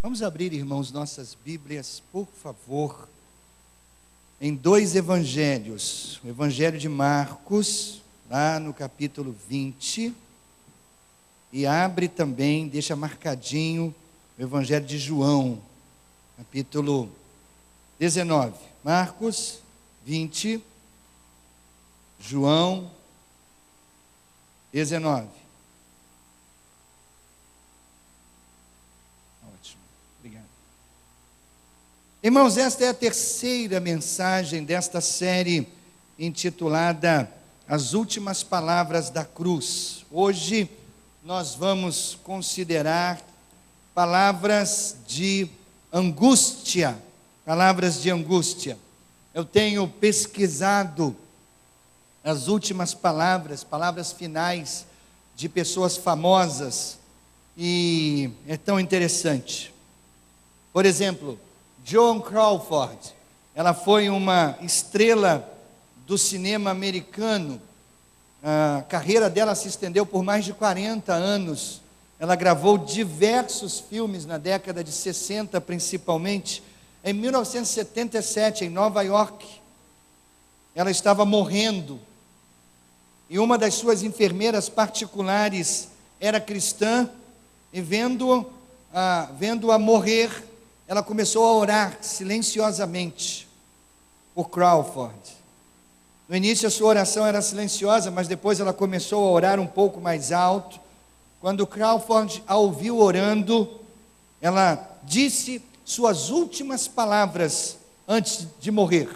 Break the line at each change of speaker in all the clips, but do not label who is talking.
Vamos abrir, irmãos, nossas Bíblias, por favor, em dois evangelhos. O evangelho de Marcos, lá no capítulo 20, e abre também, deixa marcadinho, o evangelho de João, capítulo 19. Marcos 20, João 19. Ótimo, obrigado. Irmãos, esta é a terceira mensagem desta série intitulada As Últimas Palavras da Cruz. Hoje nós vamos considerar palavras de angústia. Palavras de angústia. Eu tenho pesquisado as últimas palavras, palavras finais de pessoas famosas, e é tão interessante. Por exemplo, Joan Crawford, ela foi uma estrela do cinema americano. A carreira dela se estendeu por mais de 40 anos. Ela gravou diversos filmes na década de 60, principalmente. Em 1977, em Nova York, ela estava morrendo, e uma das suas enfermeiras particulares era cristã, e vendo-a morrer, ela começou a orar silenciosamente por Crawford. No início a sua oração era silenciosa, mas depois ela começou a orar um pouco mais alto. Quando Crawford a ouviu orando, ela disse suas últimas palavras antes de morrer.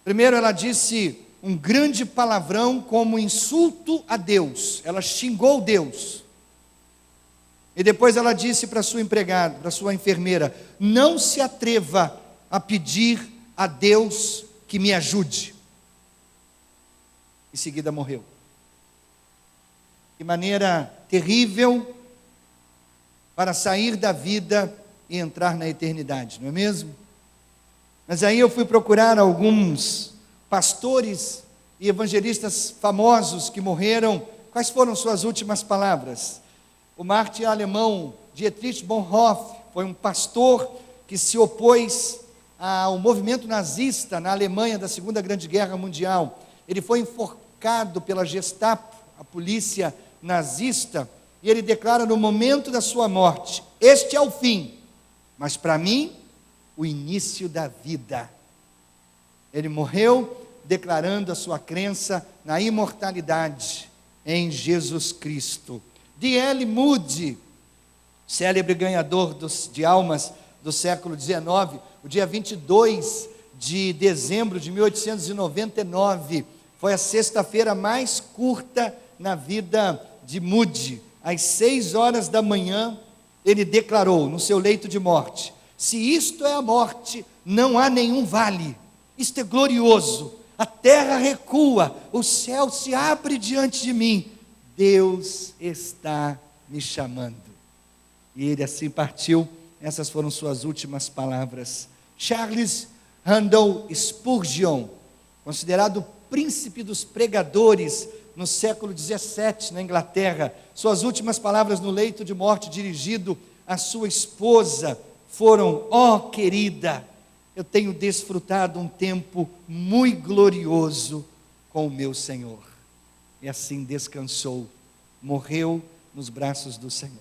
Primeiro ela disse um grande palavrão como insulto a Deus. Ela xingou Deus. E depois ela disse para sua empregada, para sua enfermeira: não se atreva a pedir a Deus que me ajude. Em seguida morreu. De maneira terrível, para sair da vida e entrar na eternidade, não é mesmo? Mas aí eu fui procurar alguns pastores e evangelistas famosos que morreram. Quais foram suas últimas palavras? O mártir alemão Dietrich Bonhoeffer foi um pastor que se opôs ao movimento nazista na Alemanha da Segunda Grande Guerra Mundial. Ele foi enforcado pela Gestapo, a polícia nazista, e ele declara no momento da sua morte: este é o fim, mas para mim, o início da vida. Ele morreu declarando a sua crença na imortalidade em Jesus Cristo. D.L. Moody, célebre ganhador de almas do século XIX, o dia 22 de dezembro de 1899, foi a sexta-feira mais curta na vida de Moody. Às 6 horas da manhã, ele declarou no seu leito de morte: se isto é a morte, não há nenhum vale. Isto é glorioso. A terra recua, o céu se abre diante de mim. Deus está me chamando. E ele assim partiu. Essas foram suas últimas palavras. Charles Randall Spurgeon, considerado o príncipe dos pregadores no século 17 na Inglaterra, suas últimas palavras no leito de morte, dirigido à sua esposa, foram: ó querida, eu tenho desfrutado um tempo muito glorioso com o meu Senhor. E assim descansou, morreu nos braços do Senhor.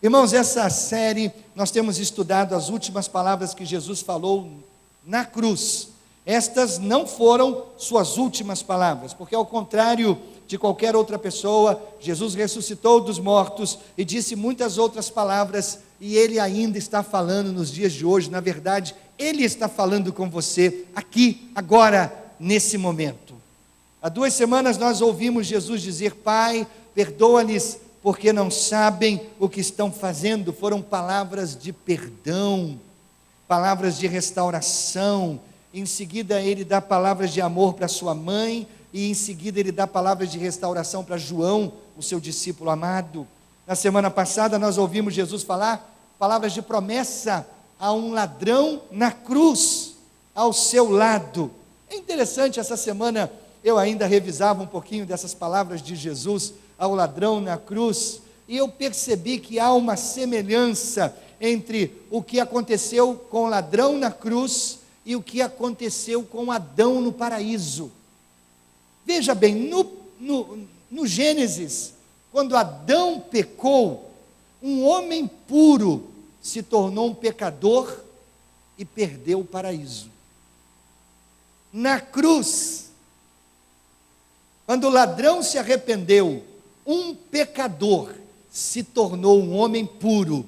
Irmãos, essa série nós temos estudado as últimas palavras que Jesus falou na cruz. Estas não foram suas últimas palavras, porque ao contrário de qualquer outra pessoa, Jesus ressuscitou dos mortos e disse muitas outras palavras, e Ele ainda está falando nos dias de hoje. Na verdade, Ele está falando com você aqui, agora, nesse momento. Há 2 semanas nós ouvimos Jesus dizer: Pai, perdoa-lhes porque não sabem o que estão fazendo. Foram palavras de perdão, palavras de restauração. Em seguida ele dá palavras de amor para sua mãe, e em seguida ele dá palavras de restauração para João, o seu discípulo amado. Na semana passada nós ouvimos Jesus falar palavras de promessa a um ladrão na cruz, ao seu lado. É interessante, essa semana eu ainda revisava um pouquinho dessas palavras de Jesus ao ladrão na cruz, e eu percebi que há uma semelhança entre o que aconteceu com o ladrão na cruz e o que aconteceu com Adão no paraíso. Veja bem, no Gênesis, quando Adão pecou, um homem puro se tornou um pecador e perdeu o paraíso. Na cruz, quando o ladrão se arrependeu, um pecador se tornou um homem puro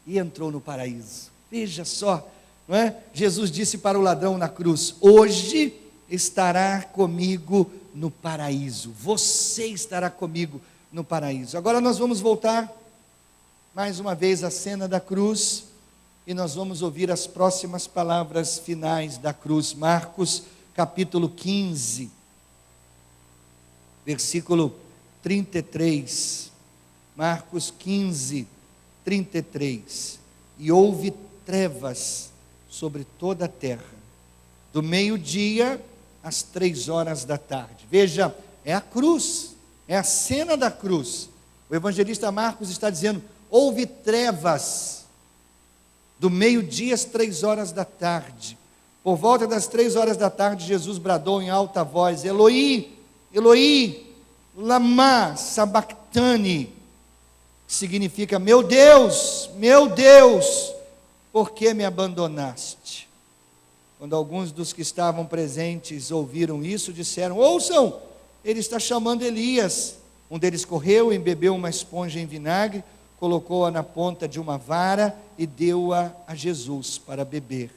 e entrou no paraíso. Veja só, não é? Jesus disse para o ladrão na cruz: hoje estará comigo no paraíso. Você estará comigo no paraíso. Agora nós vamos voltar mais uma vez à cena da cruz e nós vamos ouvir as próximas palavras finais da cruz. Marcos capítulo 15, versículo 33. Marcos 15, 33. E houve trevas sobre toda a terra, do meio-dia às 3 horas da tarde. Veja, é a cruz, é a cena da cruz. O evangelista Marcos está dizendo: houve trevas do meio-dia às 3 horas da tarde. Por volta das 3 horas da tarde, Jesus bradou em alta voz: Eloi, Eloi, lama sabachthani, que significa: meu Deus, por que me abandonaste? Quando alguns dos que estavam presentes ouviram isso, disseram: ouçam, ele está chamando Elias. Um deles correu, embebeu uma esponja em vinagre, colocou-a na ponta de uma vara e deu-a a Jesus para beber.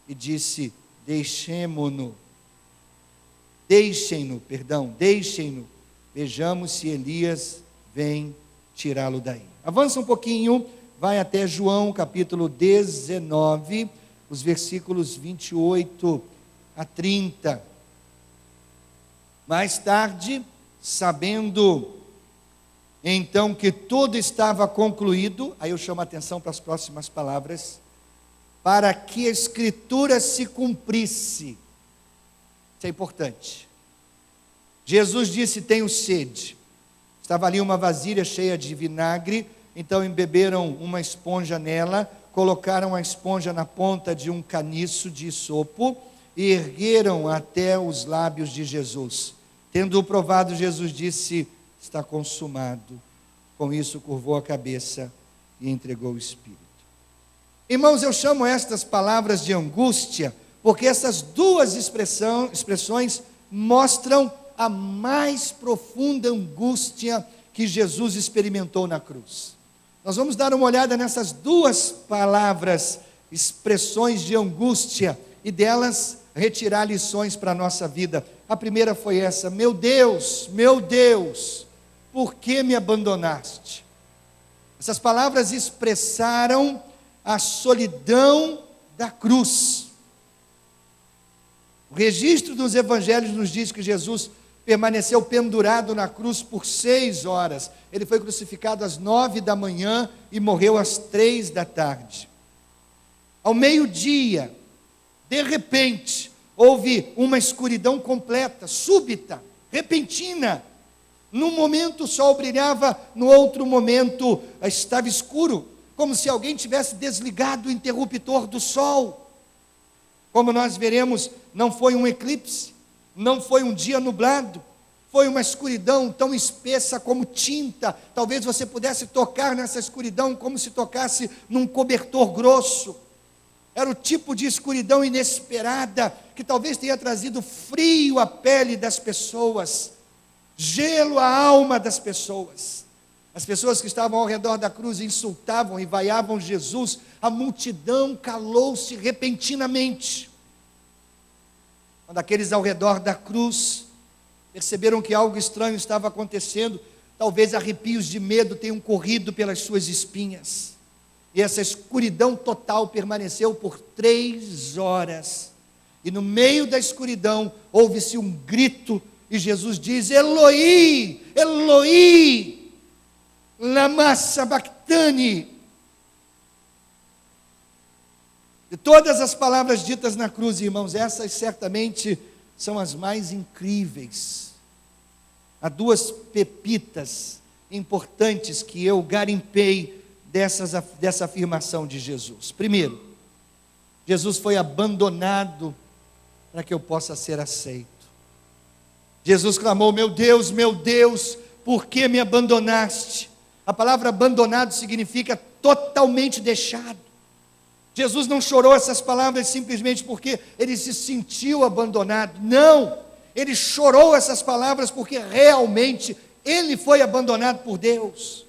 E disse: deixem-no, vejamos se Elias vem tirá-lo daí. Avança um pouquinho, vai até João capítulo 19, os versículos 28 a 30. Mais tarde, sabendo então que tudo estava concluído, aí eu chamo a atenção para as próximas palavras: para que a Escritura se cumprisse. Isso é importante. Jesus disse: tenho sede. Estava ali uma vasilha cheia de vinagre, então embeberam uma esponja nela, colocaram a esponja na ponta de um caniço de isopo e ergueram até os lábios de Jesus. Tendo-o provado, Jesus disse: está consumado. Com isso curvou a cabeça e entregou o Espírito. Irmãos, eu chamo estas palavras de angústia, porque essas duas expressões mostram a mais profunda angústia que Jesus experimentou na cruz. Nós vamos dar uma olhada nessas duas palavras, expressões de angústia, e delas retirar lições para a nossa vida. A primeira foi essa: meu Deus, por que me abandonaste? Essas palavras expressaram a solidão da cruz. O registro dos evangelhos nos diz que Jesus permaneceu pendurado na cruz por 6 horas. Ele foi crucificado às 9 da manhã e morreu às 3 da tarde. Ao meio-dia, de repente, houve uma escuridão completa, súbita, repentina. Num momento o sol brilhava, no outro momento estava escuro, como se alguém tivesse desligado o interruptor do sol. Como nós veremos, não foi um eclipse, não foi um dia nublado, foi uma escuridão tão espessa como tinta. Talvez você pudesse tocar nessa escuridão como se tocasse num cobertor grosso. Era o tipo de escuridão inesperada, que talvez tenha trazido frio à pele das pessoas, gelo à alma das pessoas. As pessoas que estavam ao redor da cruz insultavam e vaiavam Jesus. A multidão calou-se repentinamente. Quando aqueles ao redor da cruz perceberam que algo estranho estava acontecendo, talvez arrepios de medo tenham corrido pelas suas espinhas. E essa escuridão total permaneceu por 3 horas. E no meio da escuridão ouve-se um grito, e Jesus diz: Eloi, Eloi, lama sabachthani. De todas as palavras ditas na cruz, irmãos, essas certamente são as mais incríveis. Há 2 pepitas importantes que eu garimpei dessa afirmação de Jesus. Primeiro, Jesus foi abandonado para que eu possa ser aceito. Jesus clamou: meu Deus, por que me abandonaste? A palavra abandonado significa totalmente deixado. Jesus não chorou essas palavras simplesmente porque ele se sentiu abandonado. Não, ele chorou essas palavras porque realmente ele foi abandonado por Deus.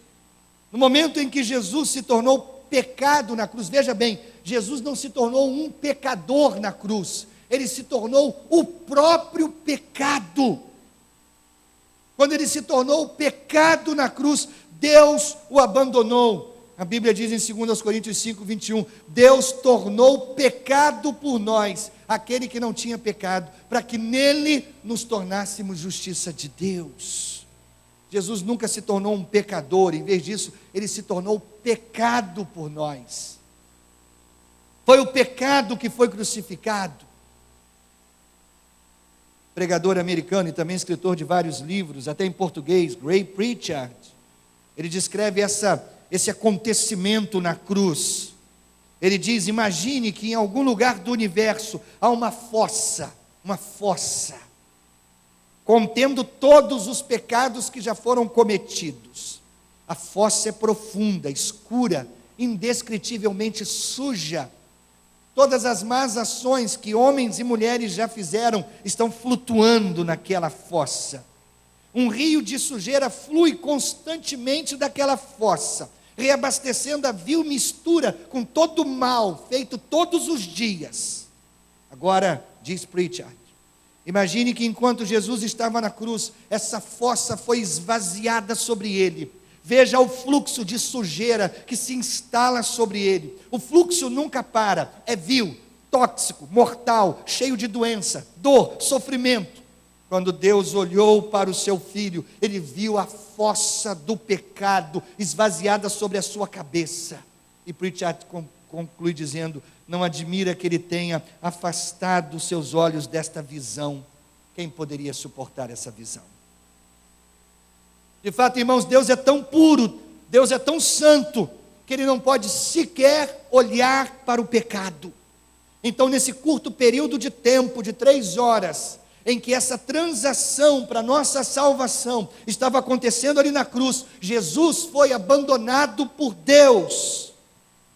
No momento em que Jesus se tornou pecado na cruz, veja bem, Jesus não se tornou um pecador na cruz, ele se tornou o próprio pecado. Quando ele se tornou pecado na cruz, Deus o abandonou. A Bíblia diz em 2 Coríntios 5, 21, Deus tornou pecado por nós, aquele que não tinha pecado, para que nele nos tornássemos justiça de Deus. Jesus nunca se tornou um pecador, em vez disso, ele se tornou pecado por nós. Foi o pecado que foi crucificado. Pregador americano e também escritor de vários livros, até em português, Ray Pritchard, ele descreve esse acontecimento na cruz. Ele diz: imagine que em algum lugar do universo há uma fossa, contendo todos os pecados que já foram cometidos. A fossa é profunda, escura, indescritivelmente suja. Todas as más ações que homens e mulheres já fizeram estão flutuando naquela fossa. Um rio de sujeira flui constantemente daquela fossa, reabastecendo a vil mistura com todo o mal feito todos os dias. Agora, diz Pritchard, imagine que enquanto Jesus estava na cruz, essa fossa foi esvaziada sobre ele. Veja o fluxo de sujeira que se instala sobre ele. O fluxo nunca para, é vil, tóxico, mortal, cheio de doença, dor, sofrimento. Quando Deus olhou para o seu filho, ele viu a fossa do pecado esvaziada sobre a sua cabeça. E Pritchard conclui dizendo: não admira que ele tenha afastado os seus olhos desta visão. Quem poderia suportar essa visão? De fato, irmãos, Deus é tão puro, Deus é tão santo, que ele não pode sequer olhar para o pecado. Então, nesse curto período de tempo, de 3 horas, em que essa transação para nossa salvação estava acontecendo ali na cruz, Jesus foi abandonado por Deus.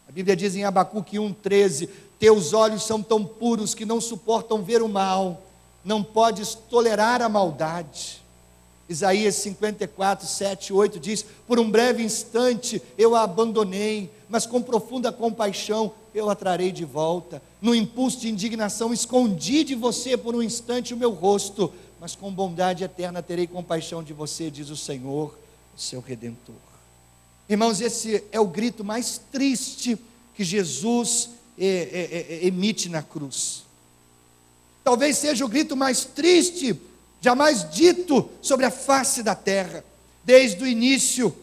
A Bíblia diz em Abacuque 1,13, teus olhos são tão puros que não suportam ver o mal, não podes tolerar a maldade. Isaías 54, 7, 8 diz, por um breve instante eu a abandonei, mas com profunda compaixão eu a trarei de volta. No impulso de indignação escondi de você por um instante o meu rosto, mas com bondade eterna terei compaixão de você, diz o Senhor, o seu Redentor. Irmãos, esse é o grito mais triste que Jesus emite na cruz. Talvez seja o grito mais triste jamais dito sobre a face da terra. Desde o início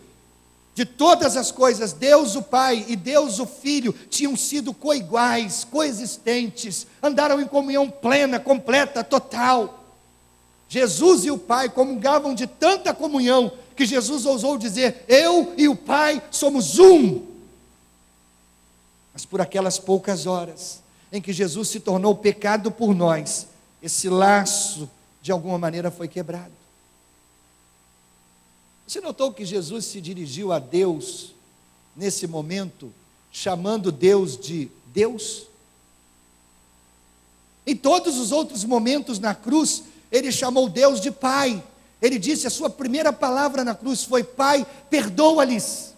de todas as coisas, Deus o Pai e Deus o Filho tinham sido coiguais, coexistentes, andaram em comunhão plena, completa, total. Jesus e o Pai comungavam de tanta comunhão que Jesus ousou dizer: eu e o Pai somos um. Mas por aquelas poucas horas em que Jesus se tornou pecado por nós, esse laço de alguma maneira foi quebrado. Você notou que Jesus se dirigiu a Deus nesse momento, chamando Deus de Deus? Em todos os outros momentos na cruz, ele chamou Deus de Pai. Ele disse, a sua primeira palavra na cruz foi: Pai, perdoa-lhes.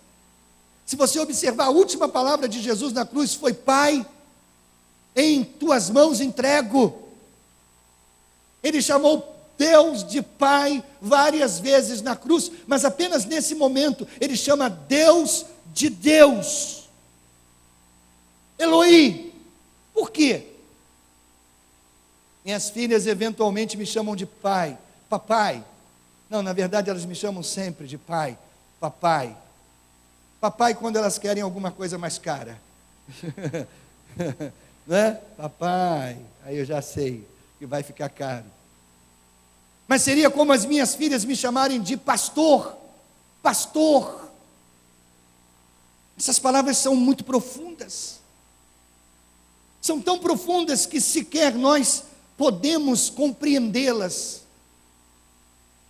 Se você observar, a última palavra de Jesus na cruz foi: Pai, em tuas mãos entrego. Ele chamou Deus de Pai várias vezes na cruz, mas apenas nesse momento ele chama Deus de Deus. Elohim. Por quê? Minhas filhas eventualmente me chamam de pai, papai. Não, na verdade elas me chamam sempre de pai, papai. Papai quando elas querem alguma coisa mais cara. Não é? Papai, aí eu já sei que vai ficar caro. Mas seria como as minhas filhas me chamarem de pastor, pastor. Essas palavras são muito profundas. São tão profundas que sequer nós podemos compreendê-las.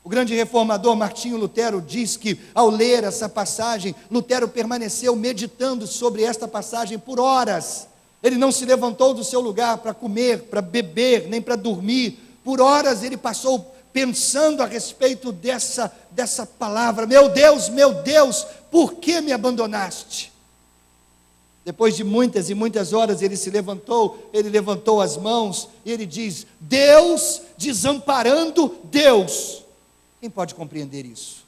O grande reformador Martinho Lutero diz que, ao ler essa passagem, Lutero permaneceu meditando sobre esta passagem por horas. Ele não se levantou do seu lugar para comer, para beber, nem para dormir. Por horas ele passou pensando a respeito dessa palavra. Meu Deus, por que me abandonaste? Depois de muitas e muitas horas ele levantou as mãos e ele diz: Deus desamparando Deus. Quem pode compreender isso?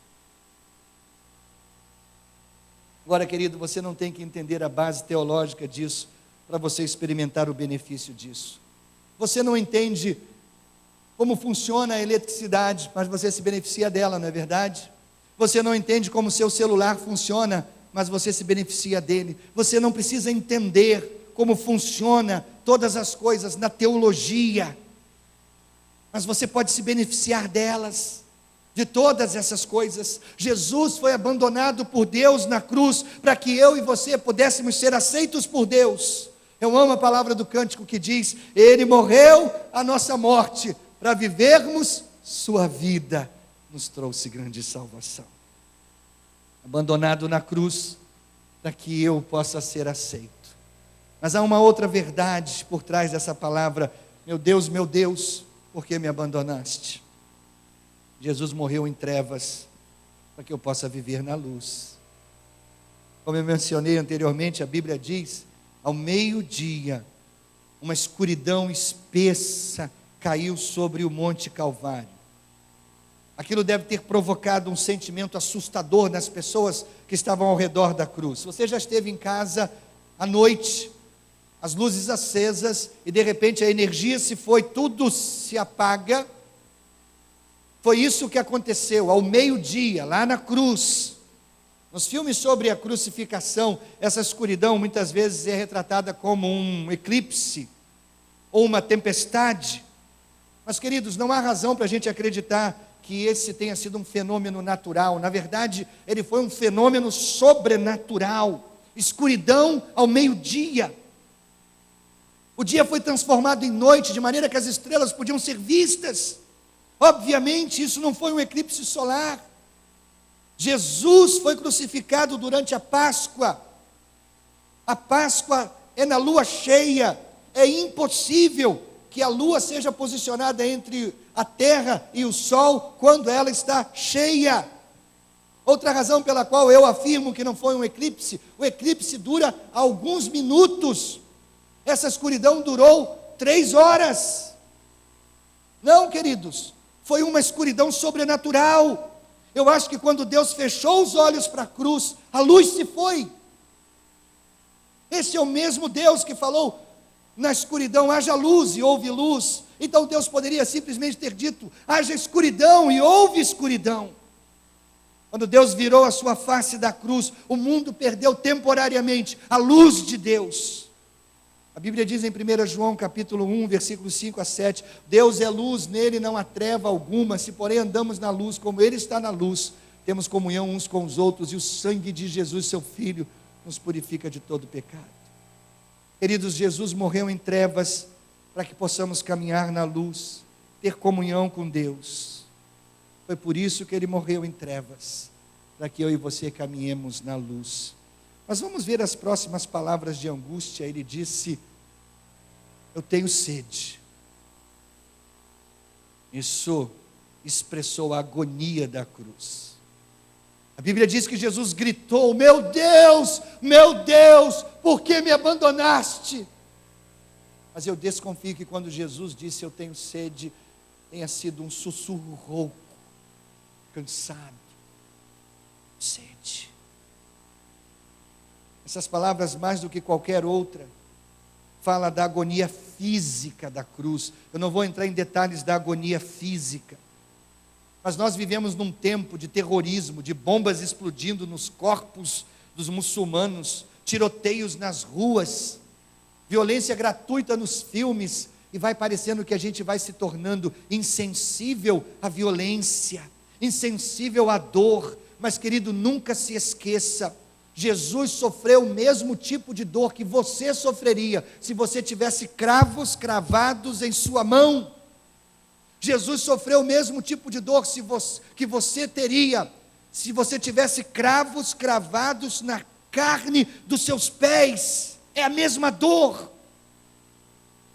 Agora, querido, você não tem que entender a base teológica disso para você experimentar o benefício disso. Você não entende como funciona a eletricidade, mas você se beneficia dela, não é verdade? Você não entende como seu celular funciona, mas você se beneficia dele. Você não precisa entender como funciona todas as coisas na teologia, mas você pode se beneficiar delas, de todas essas coisas. Jesus foi abandonado por Deus na cruz, para que eu e você pudéssemos ser aceitos por Deus. Eu amo a palavra do cântico que diz: Ele morreu a nossa morte, para vivermos sua vida, nos trouxe grande salvação. Abandonado na cruz, para que eu possa ser aceito. Mas há uma outra verdade por trás dessa palavra: meu Deus, por que me abandonaste? Jesus morreu em trevas, para que eu possa viver na luz. Como eu mencionei anteriormente, a Bíblia diz: ao meio-dia, uma escuridão espessa caiu sobre o Monte Calvário. Aquilo deve ter provocado um sentimento assustador nas pessoas que estavam ao redor da cruz. Você já esteve em casa à noite, as luzes acesas, e de repente a energia se foi, tudo se apaga. Foi isso que aconteceu ao meio-dia, lá na cruz. Nos filmes sobre a crucificação, essa escuridão muitas vezes é retratada como um eclipse, ou uma tempestade. Mas, queridos, não há razão para a gente acreditar que esse tenha sido um fenômeno natural. Na verdade, ele foi um fenômeno sobrenatural. Escuridão ao meio-dia. O dia foi transformado em noite, de maneira que as estrelas podiam ser vistas. Obviamente, isso não foi um eclipse solar. Jesus foi crucificado durante a Páscoa. A Páscoa é na lua cheia. É impossível que a lua seja posicionada entre a terra e o sol quando ela está cheia. Outra razão pela qual eu afirmo que não foi um eclipse: o eclipse dura alguns minutos. Essa escuridão durou 3 horas. Não, queridos, foi uma escuridão sobrenatural. Eu acho que quando Deus fechou os olhos para a cruz, a luz se foi. Esse é o mesmo Deus que falou: na escuridão haja luz, e houve luz. Então Deus poderia simplesmente ter dito: haja escuridão, e houve escuridão. Quando Deus virou a sua face da cruz, o mundo perdeu temporariamente a luz de Deus. A Bíblia diz em 1 João capítulo 1, versículos 5 a 7, Deus é luz, nele não há treva alguma. Se porém andamos na luz, como Ele está na luz, temos comunhão uns com os outros, e o sangue de Jesus, seu Filho, nos purifica de todo pecado. Queridos, Jesus morreu em trevas para que possamos caminhar na luz, ter comunhão com Deus. Foi por isso que Ele morreu em trevas, para que eu e você caminhemos na luz. Mas vamos ver as próximas palavras de angústia. Ele disse: eu tenho sede. Isso expressou a agonia da cruz. A Bíblia diz que Jesus gritou: meu Deus, por que me abandonaste? Mas eu desconfio que quando Jesus disse eu tenho sede, tenha sido um sussurro rouco, cansado, sede. Essas palavras, mais do que qualquer outra, fala da agonia física da cruz. Eu não vou entrar em detalhes da agonia física, mas nós vivemos num tempo de terrorismo, de bombas explodindo nos corpos dos muçulmanos, tiroteios nas ruas, violência gratuita nos filmes, e vai parecendo que a gente vai se tornando insensível à violência, insensível à dor. Mas, querido, nunca se esqueça Jesus sofreu o mesmo tipo de dor que você sofreria se você tivesse cravos cravados em sua mão. Jesus sofreu o mesmo tipo de dor que você teria se você tivesse cravos cravados na carne dos seus pés. É a mesma dor.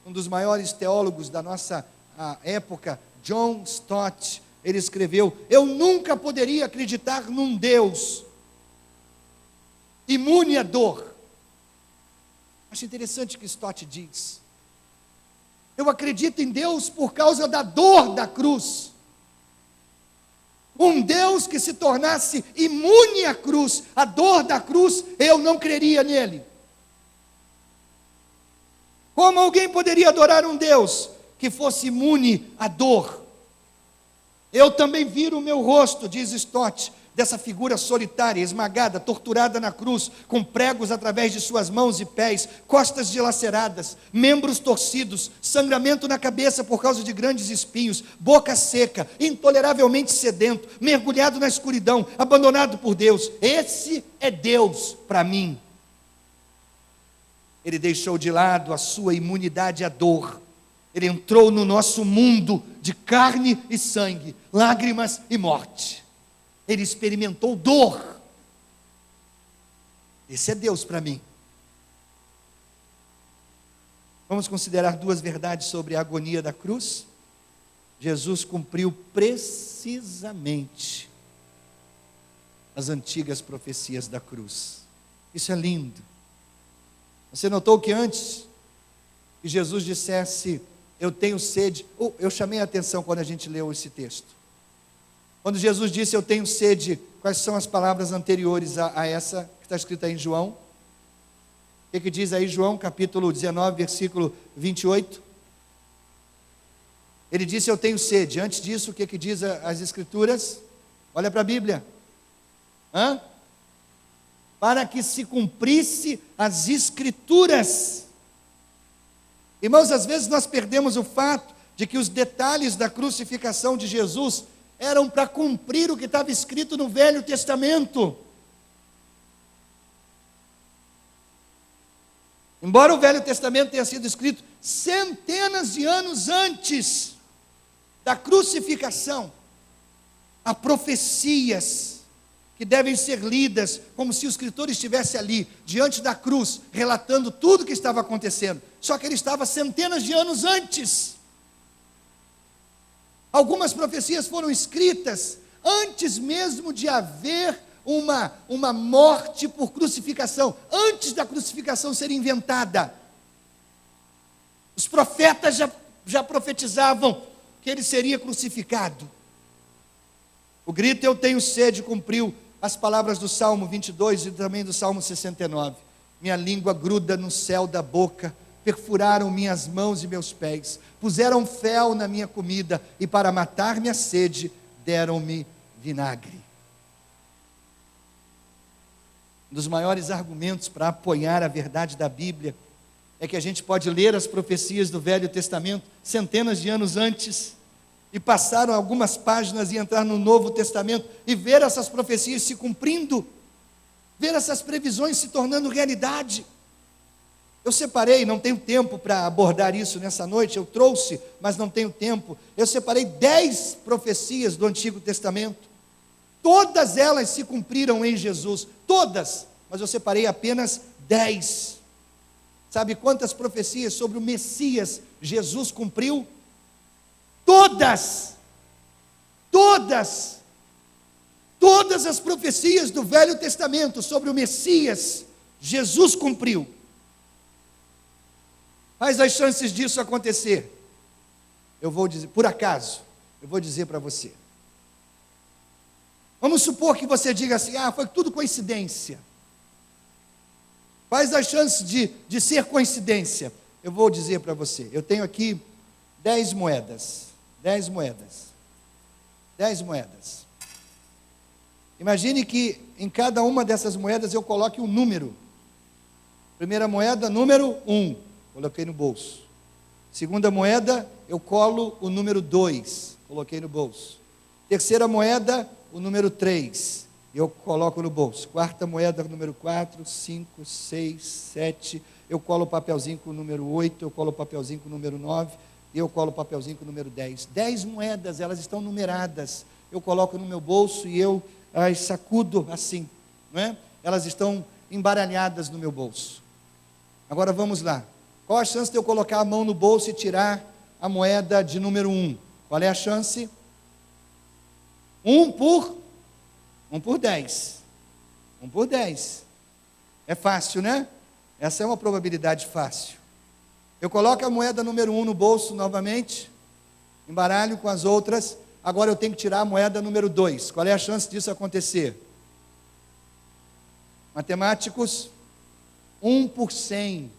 Um dos maiores teólogos da nossa época, John Stott, ele escreveu: eu nunca poderia acreditar num Deus imune à dor. Acho interessante o que Stott diz. Eu acredito em Deus por causa da dor da cruz. Um Deus que se tornasse imune à cruz, à dor da cruz, eu não creria nele. Como alguém poderia adorar um Deus que fosse imune à dor? Eu também viro o meu rosto, diz Stott, dessa figura solitária, esmagada, torturada na cruz, com pregos através de suas mãos e pés, costas dilaceradas, membros torcidos, sangramento na cabeça por causa de grandes espinhos, boca seca, intoleravelmente sedento, mergulhado na escuridão, abandonado por Deus. Esse é Deus para mim. Ele deixou de lado a sua imunidade à dor. Ele entrou no nosso mundo de carne e sangue, lágrimas e morte. Ele experimentou dor. Esse é Deus para mim. Vamos considerar duas verdades sobre a agonia da cruz. Jesus cumpriu precisamente as antigas profecias da cruz. Isso é lindo. Você notou que antes que Jesus dissesse, eu tenho sede, eu chamei a atenção quando a gente leu esse texto. Quando Jesus disse, eu tenho sede, quais são as palavras anteriores a essa que está escrita aí em João? O que diz aí João, capítulo 19, versículo 28? Ele disse, eu tenho sede. Antes disso, o que diz as Escrituras? Olha para a Bíblia. Para que se cumprisse as Escrituras. Irmãos, às vezes nós perdemos o fato de que os detalhes da crucificação de Jesus eram para cumprir o que estava escrito no Velho Testamento. Embora o Velho Testamento tenha sido escrito centenas de anos antes da crucificação, há profecias que devem ser lidas como se o escritor estivesse ali, diante da cruz, relatando tudo o que estava acontecendo. Só que ele estava centenas de anos antes. Algumas profecias foram escritas antes mesmo de haver uma morte por crucificação, antes da crucificação ser inventada. Os profetas já profetizavam que ele seria crucificado. O grito, eu tenho sede, cumpriu as palavras do Salmo 22 e também do Salmo 69. Minha língua gruda no céu da boca, perfuraram minhas mãos e meus pés, puseram fel na minha comida, e para matar minha sede, deram-me vinagre. Um dos maiores argumentos para apoiar a verdade da Bíblia, é que a gente pode ler as profecias do Velho Testamento, centenas de anos antes, e passar algumas páginas e entrar no Novo Testamento, e ver essas profecias se cumprindo, ver essas previsões se tornando realidade. Eu separei, não tenho tempo para abordar isso nessa noite, eu trouxe, mas não tenho tempo. Eu separei 10 profecias do Antigo Testamento. Todas elas se cumpriram em Jesus, todas, mas eu separei apenas 10. Sabe quantas profecias sobre o Messias Jesus cumpriu? Todas! Todas! Todas as profecias do Velho Testamento sobre o Messias, Jesus cumpriu. Quais as chances disso acontecer? Eu vou dizer, por acaso, eu vou dizer para você. Vamos supor que você diga assim, foi tudo coincidência. Quais as chances de ser coincidência? Eu vou dizer para você, eu tenho aqui 10 moedas. 10 moedas. 10 moedas. Imagine que em cada uma dessas moedas eu coloque um número. Primeira moeda, número 1. Coloquei no bolso. Segunda moeda, eu colo o número 2. Coloquei no bolso. Terceira moeda, o número 3. eu coloco no bolso. Quarta moeda, número 4, 5, 6, 7. Eu colo o papelzinho com o número 8, eu colo o papelzinho com o número 9, e eu colo o papelzinho com o número 10. 10 moedas, elas estão numeradas. Eu coloco no meu bolso e eu as sacudo assim, não é? Elas estão embaralhadas no meu bolso. Agora vamos lá. Qual a chance de eu colocar a mão no bolso e tirar a moeda de número 1? Qual é a chance? 1 por 10. 1 por 10. É fácil, né? Essa é uma probabilidade fácil. Eu coloco a moeda número 1 no bolso novamente, embaralho com as outras. Agora eu tenho que tirar a moeda número 2. Qual é a chance disso acontecer? Matemáticos, 1 por 100.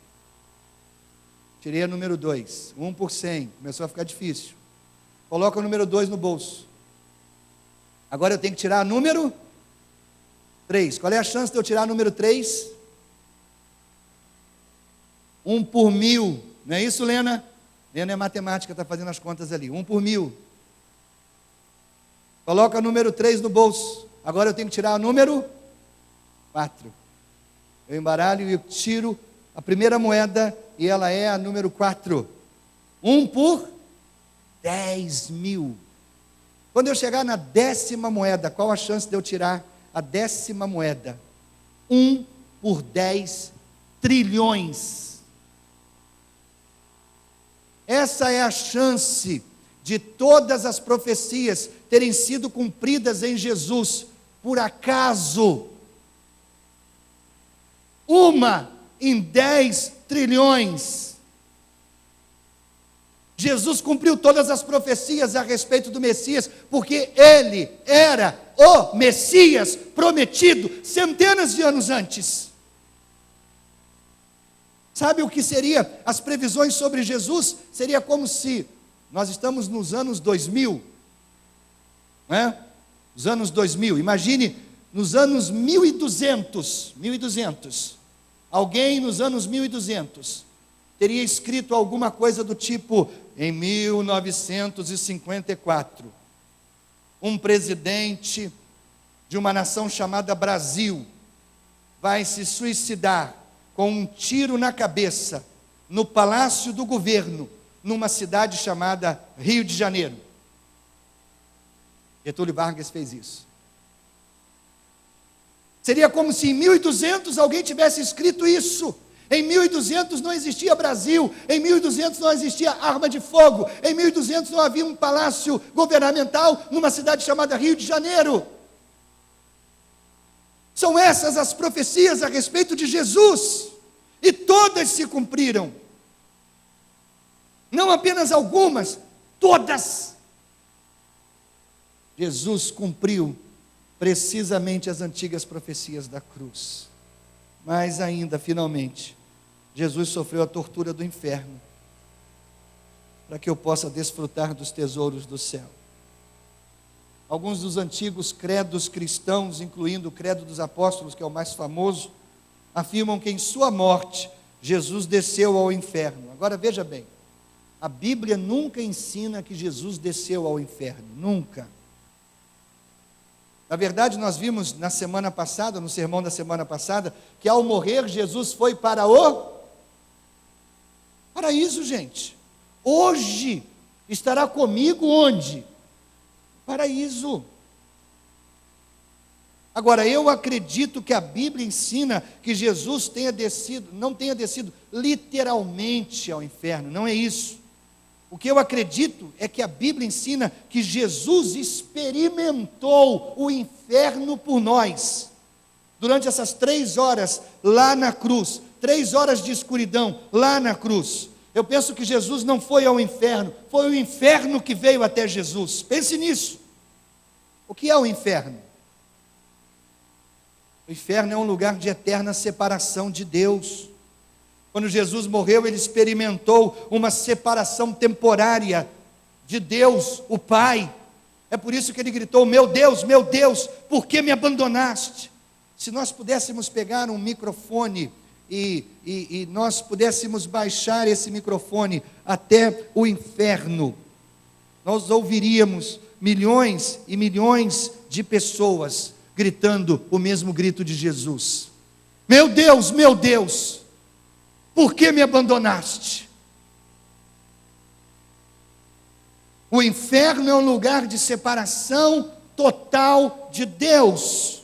Tirei a número 2. 1 por 100. Começou a ficar difícil. Coloca o número 2 no bolso. Agora eu tenho que tirar a número 3. Qual é a chance de eu tirar a número 3? 1 por 1000. Não é isso, Lena? Lena é matemática, está fazendo as contas ali. 1 por 1000. Coloca o número 3 no bolso. Agora eu tenho que tirar o número 4. Eu embaralho e tiro a primeira moeda e ela é a número 4. 1 por 10.000. Quando eu chegar na 10ª moeda, qual a chance de eu tirar a 10ª moeda? 1 por 10 trilhões. Essa é a chance de todas as profecias terem sido cumpridas em Jesus, por acaso. 1 em 10 trilhões. Jesus cumpriu todas as profecias a respeito do Messias, porque ele era o Messias prometido centenas de anos antes. Sabe o que seria as previsões sobre Jesus? Seria como se nós estamos nos anos 2000, né? Os anos 2000, imagine nos anos 1200, alguém nos anos 1200 teria escrito alguma coisa do tipo: em 1954, um presidente de uma nação chamada Brasil vai se suicidar com um tiro na cabeça no palácio do governo, numa cidade chamada Rio de Janeiro. Getúlio Vargas fez isso. Seria como se em 1200 alguém tivesse escrito isso. Em 1200 não existia Brasil, em 1200 não existia arma de fogo, em 1200 não havia um palácio governamental numa cidade chamada Rio de Janeiro. São essas as profecias a respeito de Jesus, e todas se cumpriram. Não apenas algumas, todas. Jesus cumpriu precisamente as antigas profecias da cruz. Mas ainda, finalmente, Jesus sofreu a tortura do inferno, para que eu possa desfrutar dos tesouros do céu. Alguns dos antigos credos cristãos, incluindo o credo dos apóstolos, que é o mais famoso, afirmam que em sua morte, Jesus desceu ao inferno. Agora veja bem, a Bíblia nunca ensina que Jesus desceu ao inferno, nunca. Na verdade, nós vimos na semana passada, no sermão da semana passada, que ao morrer, Jesus foi para o paraíso, gente. Hoje estará comigo onde? Paraíso. Agora, eu acredito que a Bíblia ensina que Jesus não tenha descido literalmente ao inferno, não é isso. O que eu acredito é que a Bíblia ensina que Jesus experimentou o inferno por nós, durante essas 3 horas lá na cruz, 3 horas de escuridão lá na cruz. Eu penso que Jesus não foi ao inferno, foi o inferno que veio até Jesus. Pense nisso. O que é o inferno? O inferno é um lugar de eterna separação de Deus. Quando Jesus morreu, ele experimentou uma separação temporária de Deus, o Pai. É por isso que ele gritou: meu Deus, por que me abandonaste? Se nós pudéssemos pegar um microfone e nós pudéssemos baixar esse microfone até o inferno, nós ouviríamos milhões e milhões de pessoas gritando o mesmo grito de Jesus: meu Deus, por que me abandonaste? O inferno é um lugar de separação total de Deus.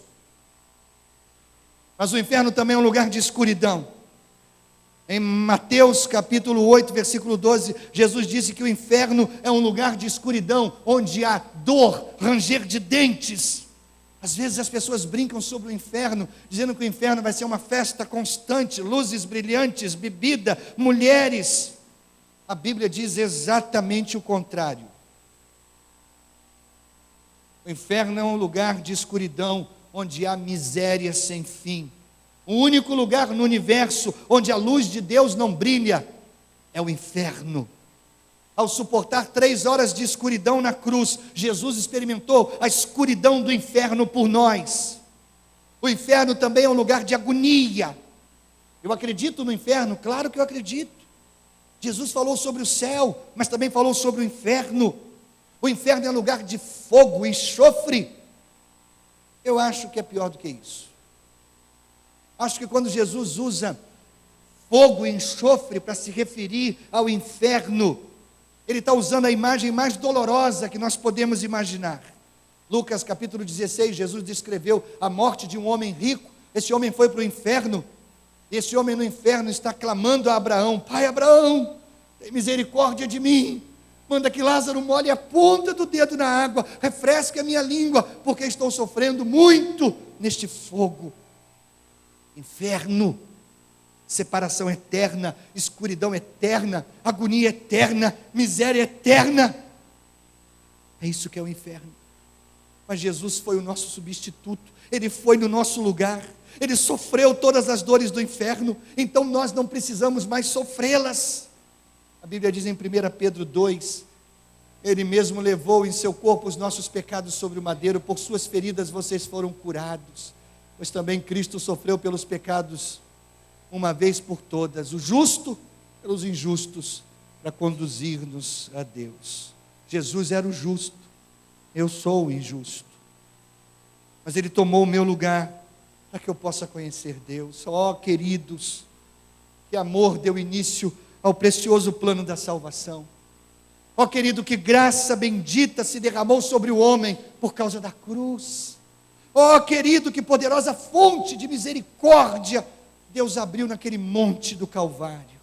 Mas o inferno também é um lugar de escuridão. Em Mateus capítulo 8, versículo 12, Jesus disse que o inferno é um lugar de escuridão, onde há dor, ranger de dentes. Às vezes as pessoas brincam sobre o inferno, dizendo que o inferno vai ser uma festa constante, luzes brilhantes, bebida, mulheres. A Bíblia diz exatamente o contrário. O inferno é um lugar de escuridão, onde há miséria sem fim. O único lugar no universo onde a luz de Deus não brilha é o inferno. Ao suportar 3 horas de escuridão na cruz, Jesus experimentou a escuridão do inferno por nós. O inferno também é um lugar de agonia. Eu acredito no inferno? Claro que eu acredito. Jesus falou sobre o céu, mas também falou sobre o inferno. O inferno é um lugar de fogo, enxofre. Eu acho que é pior do que isso. Acho que quando Jesus usa fogo e enxofre para se referir ao inferno, Ele está usando a imagem mais dolorosa que nós podemos imaginar. Lucas capítulo 16, Jesus descreveu a morte de um homem rico. Esse homem foi para o inferno. Esse homem no inferno está clamando a Abraão: pai Abraão, tem misericórdia de mim. Manda que Lázaro molhe a ponta do dedo na água, refresque a minha língua, porque estou sofrendo muito neste fogo. Inferno, separação eterna, escuridão eterna, agonia eterna, miséria eterna. É isso que é o inferno. Mas Jesus foi o nosso substituto, Ele foi no nosso lugar, Ele sofreu todas as dores do inferno, então nós não precisamos mais sofrê-las. A Bíblia diz em 1 Pedro 2, Ele mesmo levou em seu corpo os nossos pecados sobre o madeiro, por suas feridas vocês foram curados, pois também Cristo sofreu pelos pecados uma vez por todas, o justo pelos injustos, para conduzir-nos a Deus. Jesus era o justo, eu sou o injusto, mas Ele tomou o meu lugar, para que eu possa conhecer Deus. Ó queridos, que amor deu início ao precioso plano da salvação. Ó querido, que graça bendita se derramou sobre o homem por causa da cruz. Ó querido, que poderosa fonte de misericórdia Deus abriu naquele monte do Calvário.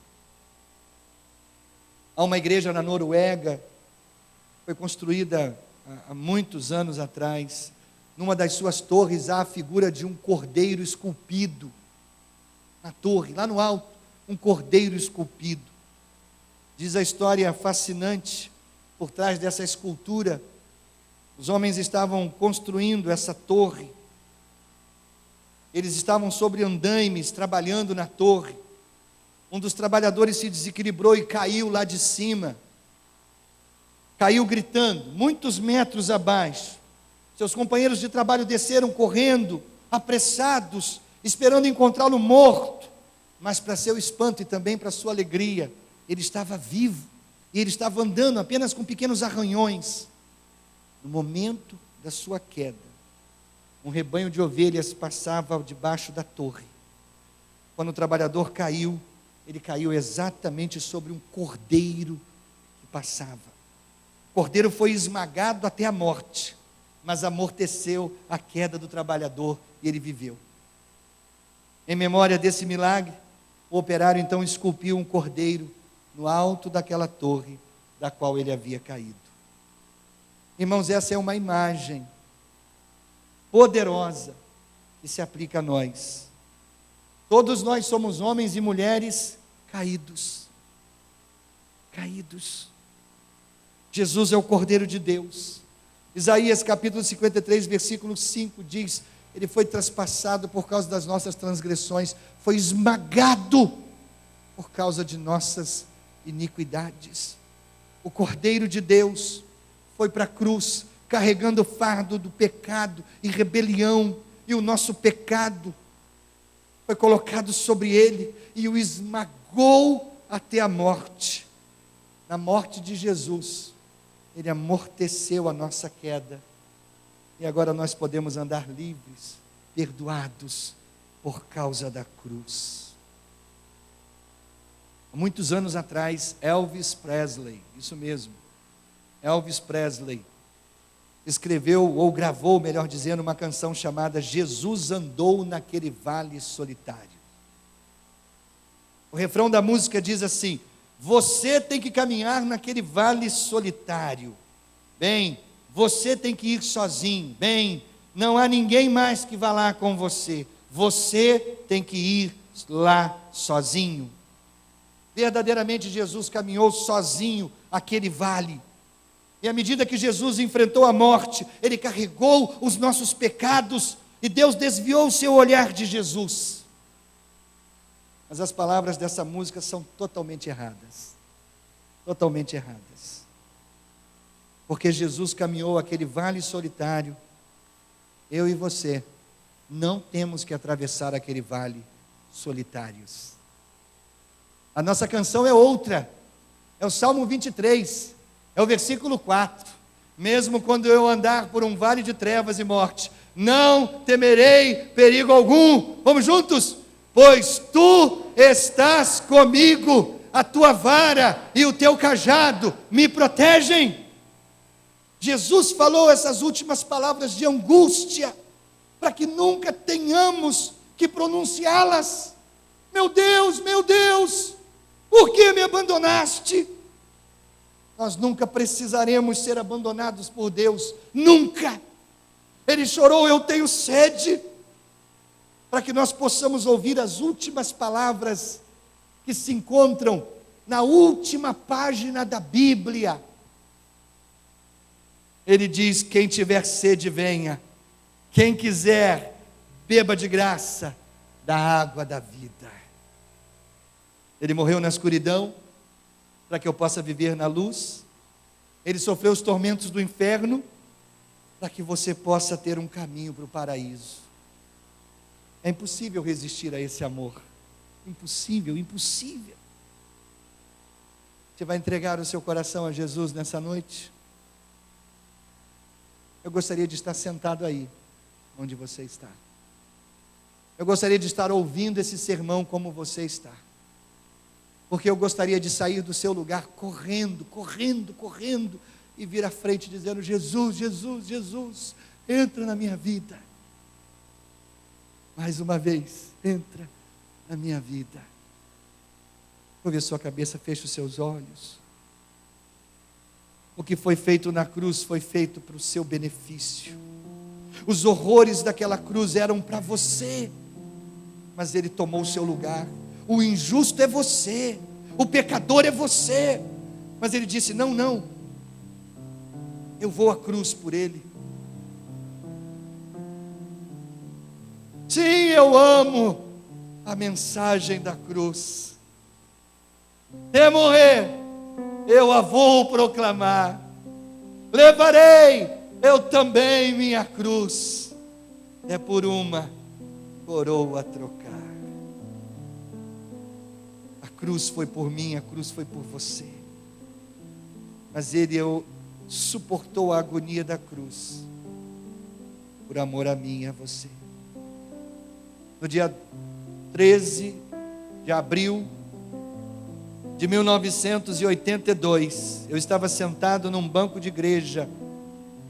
Há uma igreja na Noruega, foi construída há muitos anos atrás. Numa das suas torres há a figura de um cordeiro esculpido. Na torre, lá no alto, um cordeiro esculpido. Diz a história fascinante, por trás dessa escultura, os homens estavam construindo essa torre. Eles estavam sobre andaimes, trabalhando na torre. Um dos trabalhadores se desequilibrou e caiu lá de cima. Caiu gritando, muitos metros abaixo. Seus companheiros de trabalho desceram correndo, apressados, esperando encontrá-lo morto. Mas para seu espanto e também para sua alegria, ele estava vivo. E ele estava andando apenas com pequenos arranhões. No momento da sua queda, um rebanho de ovelhas passava debaixo da torre. Quando o trabalhador caiu, ele caiu exatamente sobre um cordeiro que passava. O cordeiro foi esmagado até a morte, mas amorteceu a queda do trabalhador e ele viveu. Em memória desse milagre, o operário então esculpiu um cordeiro no alto daquela torre da qual ele havia caído. Irmãos, essa é uma imagem poderosa que se aplica a nós. Todos nós somos homens e mulheres caídos. Caídos. Jesus é o Cordeiro de Deus. Isaías capítulo 53, versículo 5 diz: Ele foi traspassado por causa das nossas transgressões, foi esmagado por causa de nossas iniquidades. O Cordeiro de Deus foi para a cruz, carregando o fardo do pecado e rebelião, e o nosso pecado foi colocado sobre ele, e o esmagou até a morte. Na morte de Jesus, ele amorteceu a nossa queda, E agora nós podemos andar livres, perdoados por causa da cruz. Há muitos anos atrás, Elvis Presley, isso mesmo, Elvis Presley, escreveu, ou gravou, melhor dizendo, uma canção chamada Jesus Andou Naquele Vale Solitário. O refrão da música diz assim: você tem que caminhar naquele vale solitário. Bem, você tem que ir sozinho. Bem, não há ninguém mais que vá lá com você. Você tem que ir lá sozinho. Verdadeiramente Jesus caminhou sozinho aquele vale. E à medida que Jesus enfrentou a morte, Ele carregou os nossos pecados, e Deus desviou o seu olhar de Jesus. Mas as palavras dessa música são totalmente erradas. Totalmente erradas. Porque Jesus caminhou aquele vale solitário. Eu e você não temos que atravessar aquele vale solitários. A nossa canção é outra. É o Salmo 23. É o versículo 4. Mesmo quando eu andar por um vale de trevas e morte, não temerei perigo algum. Vamos juntos? Pois tu estás comigo, a tua vara e o teu cajado me protegem. Jesus falou essas últimas palavras de angústia, para que nunca tenhamos que pronunciá-las. Meu Deus, por que me abandonaste? Nós nunca precisaremos ser abandonados por Deus, nunca. Ele chorou, eu tenho sede, para que nós possamos ouvir as últimas palavras que se encontram na última página da Bíblia. Ele diz: quem tiver sede, venha. Quem quiser, beba de graça da água da vida. Ele morreu na escuridão, para que eu possa viver na luz. Ele sofreu os tormentos do inferno, para que você possa ter um caminho para o paraíso. É impossível resistir a esse amor. Impossível, impossível. Você vai entregar o seu coração a Jesus nessa noite? Eu gostaria de estar sentado aí, onde você está. Eu gostaria de estar ouvindo esse sermão como você está. Porque eu gostaria de sair do seu lugar correndo, e vir à frente dizendo: Jesus, entra na minha vida. Mais uma vez, entra na minha vida. Curve a sua cabeça, feche os seus olhos. O que foi feito na cruz foi feito para o seu benefício. Os horrores daquela cruz eram para você, mas Ele tomou o seu lugar. O injusto é você, o pecador é você, mas Ele disse: não, eu vou à cruz por ele. Sim, eu amo a mensagem da cruz. Até morrer, eu a vou proclamar. Levarei eu também minha cruz, é por uma coroa a trocar. A cruz foi por mim, a cruz foi por você. Mas Ele suportou a agonia da cruz, por amor a mim e a você. No dia 13 de abril de 1982, eu estava sentado num banco de igreja,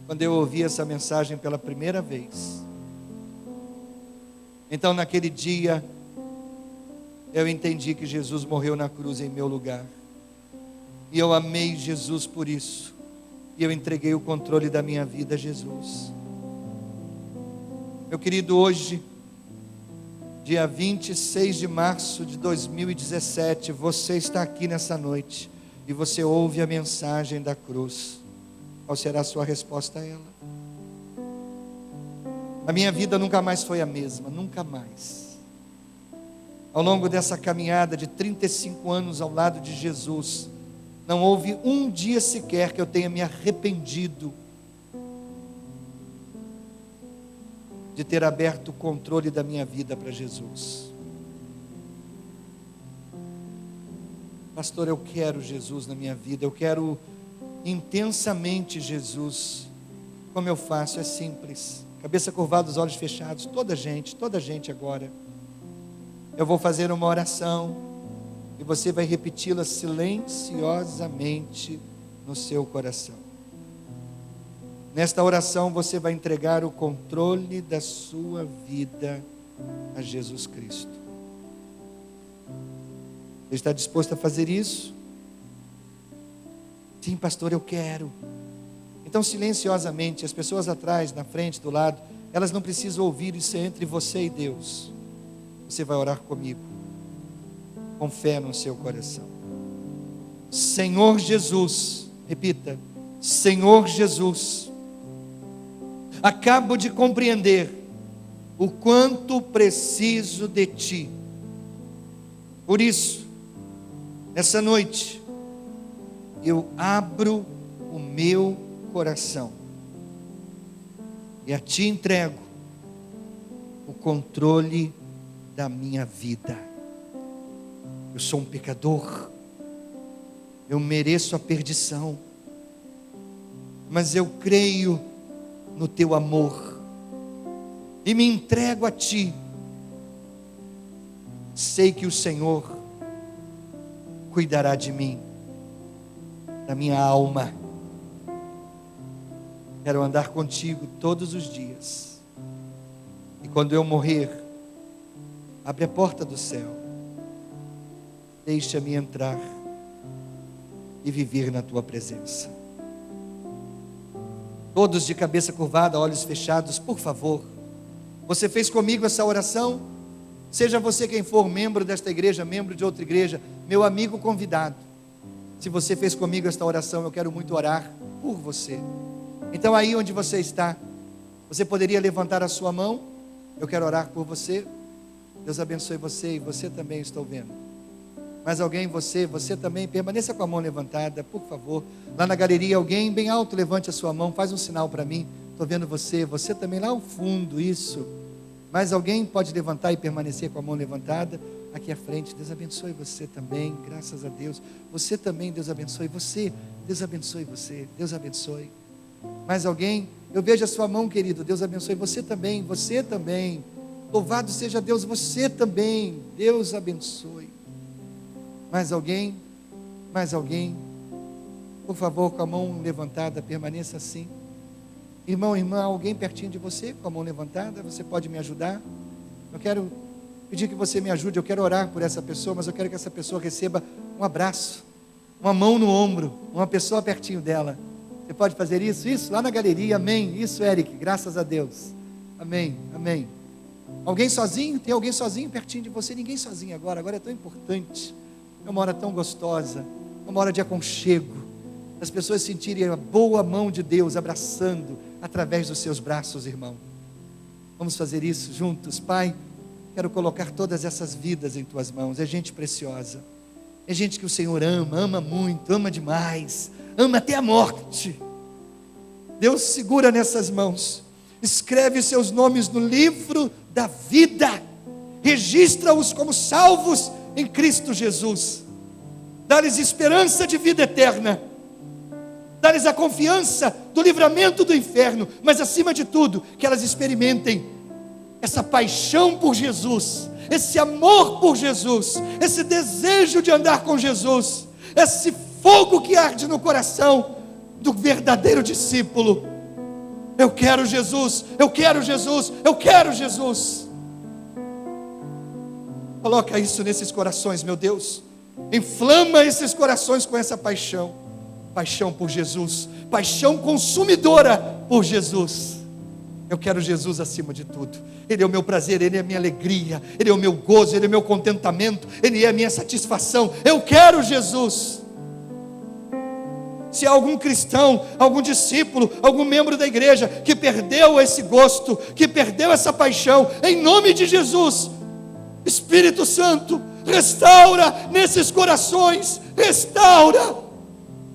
quando eu ouvi essa mensagem pela primeira vez. Então, naquele dia, eu entendi que Jesus morreu na cruz em meu lugar, e eu amei Jesus por isso, e eu entreguei o controle da minha vida a Jesus. Meu querido, hoje, dia 26 de março de 2017, você está aqui nessa noite, e você ouve a mensagem da cruz. Qual será a sua resposta a ela? A minha vida nunca mais foi a mesma, nunca mais. Ao longo dessa caminhada de 35 anos ao lado de Jesus, não houve um dia sequer que eu tenha me arrependido de ter aberto o controle da minha vida para Jesus. Pastor, eu quero Jesus na minha vida, eu quero intensamente Jesus. como eu faço, é simples. Cabeça curvada, os olhos fechados, toda gente agora. Eu vou fazer uma oração e você vai repeti-la silenciosamente no seu coração. Nesta oração você vai entregar o controle da sua vida a Jesus Cristo. Você está disposto a fazer isso? Sim, pastor, eu quero. Então, silenciosamente, as pessoas atrás, na frente, do lado, elas não precisam ouvir, isso é entre você e Deus. Você vai orar comigo, com fé no seu coração. Senhor Jesus, repita, Senhor Jesus, acabo de compreender o quanto preciso de Ti. Por isso, nessa noite, eu abro o meu coração e a Ti entrego o controle da minha vida. Eu sou um pecador, eu mereço a perdição, mas eu creio no Teu amor e me entrego a Ti. Sei que o Senhor cuidará de mim, da minha alma. Quero andar contigo todos os dias. E quando eu morrer, abre a porta do céu. Deixa-me entrar e viver na Tua presença. Todos de cabeça curvada, olhos fechados, por favor. Você fez comigo essa oração? Seja você quem for, membro desta igreja, membro de outra igreja, meu amigo convidado. Se você fez comigo esta oração, eu quero muito orar por você. Então aí onde você está, você poderia levantar a sua mão. Eu quero orar por você. Deus abençoe você e você também, estou vendo. Mais alguém, você também, permaneça com a mão levantada, por favor. Lá na galeria, alguém bem alto, levante a sua mão, faz um sinal para mim. Estou vendo você também lá ao fundo, isso. Mais alguém pode levantar e permanecer com a mão levantada aqui à frente. Deus abençoe você também, graças a Deus. Você também, Deus abençoe você. Deus abençoe você, Deus abençoe. Mais alguém? Eu vejo a sua mão, querido. Deus abençoe você também, você também. Louvado seja Deus, você também. Deus abençoe. Mais alguém? Mais alguém? Por favor, com a mão levantada, permaneça assim. Irmão, irmã, alguém pertinho de você, com a mão levantada, você pode me ajudar? Eu quero pedir que você me ajude, eu quero orar por essa pessoa, mas eu quero que essa pessoa receba um abraço, uma mão no ombro, uma pessoa pertinho dela. Você pode fazer isso? Isso, lá na galeria, amém. Isso, Eric, graças a Deus. Amém, amém. Alguém sozinho? Tem alguém sozinho pertinho de você? Ninguém sozinho agora é tão importante. É uma hora tão gostosa, uma hora de aconchego. As pessoas sentirem a boa mão de Deus abraçando através dos seus braços, irmão. Vamos fazer isso juntos, Pai. Quero colocar todas essas vidas em Tuas mãos. É gente preciosa, é gente que o Senhor ama muito, ama demais, ama até a morte. Deus, segura nessas mãos, escreve seus nomes no livro da vida, registra-os como salvos em Cristo Jesus, dá-lhes esperança de vida eterna, dá-lhes a confiança do livramento do inferno, mas acima de tudo, que elas experimentem essa paixão por Jesus, esse amor por Jesus, esse desejo de andar com Jesus, esse fogo que arde no coração do verdadeiro discípulo. Eu quero Jesus, eu quero Jesus, eu quero Jesus. Coloca isso nesses corações, meu Deus. Inflama esses corações com essa paixão. Paixão por Jesus, paixão consumidora por Jesus. Eu quero Jesus acima de tudo. Ele é o meu prazer, Ele é a minha alegria, Ele é o meu gozo, Ele é o meu contentamento, Ele é a minha satisfação. Eu quero Jesus. Se há algum cristão, algum discípulo, algum membro da igreja que perdeu esse gosto, que perdeu essa paixão, em nome de Jesus, Espírito Santo, restaura nesses corações, restaura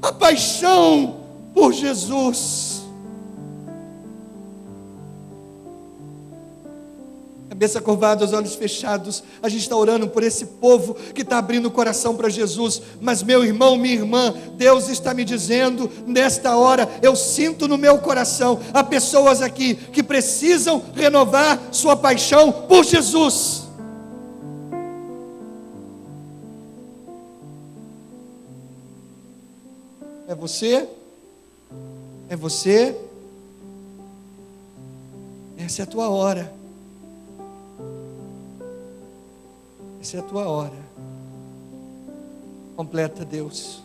a paixão por Jesus. cabeça curvada, os olhos fechados. A gente está orando por esse povo que está abrindo o coração para Jesus. Mas meu irmão, minha irmã, Deus está me dizendo, nesta hora, eu sinto no meu coração, há pessoas aqui que precisam renovar sua paixão por Jesus. É você? É você? Essa é a tua hora. Essa é a tua hora. Completa, Deus,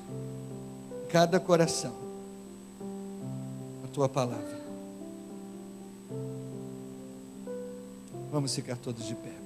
cada coração, a tua palavra. Vamos ficar todos de pé.